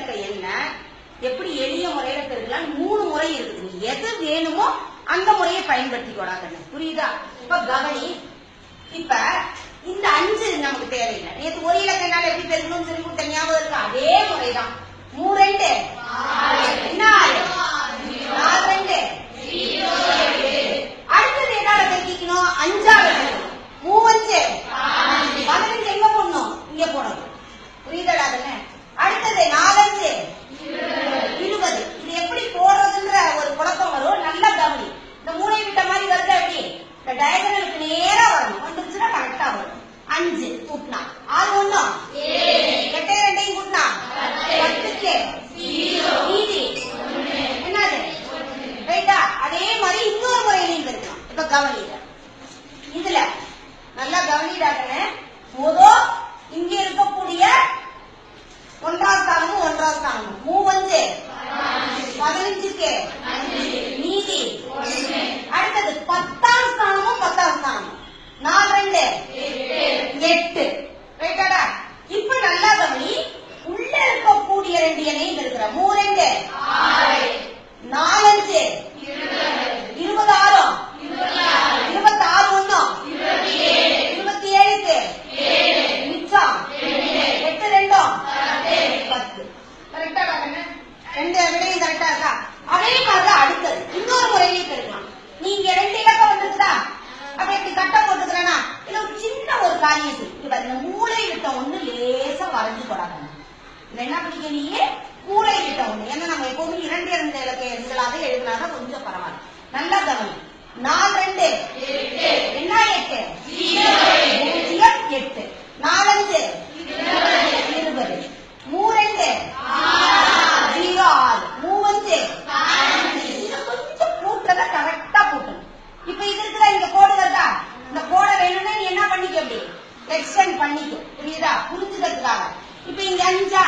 இருக்க எண்ண எப்படி எளிய முறையில பெருக்கலாம் 3 முறை இருக்குது. நீ எது வேணுமோ அந்த முறையை பயன்படுத்திக்கோடா கண்ணு. புரியுதா? இப்ப கவனி. இப்ப இந்த 5 நமக்கு தேவையில்லை. நேற்று ஒரு இலக்கணால எப்படி பெருக்கணும்னு சொல்லி கொடுத்த ஞாபகம் இருக்கு. அதே முறைதான். 3 2 என்ன 4 2 அடுத்தது எதால பெருக்கிக்கணும்? 5ஆல 3 5 15 எங்க போடணும்? இங்க போடணும். புரியுதடா கண்ணு? அடுத்தது 4 5 20. இது எப்படி போடுறதுன்ற ஒரு குழப்பம் வரும். நல்லா கவனி. இந்த மூளை விட்ட மாதிரி வருது. அப்படி இந்த டயகனலுக்கு நேரா வரணும். வந்துருச்சுன்னா கரெக்டா வரும். 5 கூட்டினா 6 1 8 2 கூட்டினா 10க்கு மீதி என்னது? ரைட்டா? அதே மாதிரி இன்னொரு முறையிலையும் இருக்கலாம். இப்ப கவனிங்க. இதுல நல்லா கவனிடாங்க. முதல் இங்க இருக்கக்கூடிய 1ஆம் ஸ்தானமும் 1ஆம் ஸ்தானமும் 3 5 15க்கு மீதி. அடுத்தது 10ஆம் ஸ்தானமும் 10ஆம் ஸ்தானமும் 4 2 8. ரைட்டாடா? இப்ப நல்லா கவனி. உள்ள இருக்கக்கூடிய 2 எண்ணையும் இருக்கிற 3 2 4 5 26 26 1 27க்கு மிச்சம் 8 2 10. கரெக்டா கண்ணு? 2 விடையும் கரெக்டா இருக்கா? அதே மாதிரி அடுத்தது இன்னொரு முறையிலே பெருக்கலாம். நீங்க 2 இலக்கம் வந்துருச்சா? அப்ப இப்படி கட்ட போட்டுக்கிறேன்னா இல்ல ஒரு சின்ன ஒரு காரியம் செய்யும். இந்த மூளை விட்ட ஒண்ணு லேசா வரைஞ்சு போடாங்க. இது என்ன பண்ணிக்க? நீயே மூளை விட்ட ஒண்ணு. ஏன்னா நம்ம எப்பவுமே 2 2 இலக்க எண்களாக எழுதினாதான் கொஞ்சம் பரவாயில்ல. நல்லா கவனி. 4 2 என்ன 8 0 8 4 5 20 3 2 0 6 3 5 கொஞ்சம் கூட்டத கரெக்டா கூட்டணும். இப்ப இது இருக்கிற இங்க கோடு வருதா? இந்த கோடை வேணும்னா நீ என்ன பண்ணிக்க? அப்படி எக்ஸ்டெண்ட் பண்ணிக்க. புரியுதா? புரிஞ்சுக்கிறதுக்காக. இப்ப இங்க 5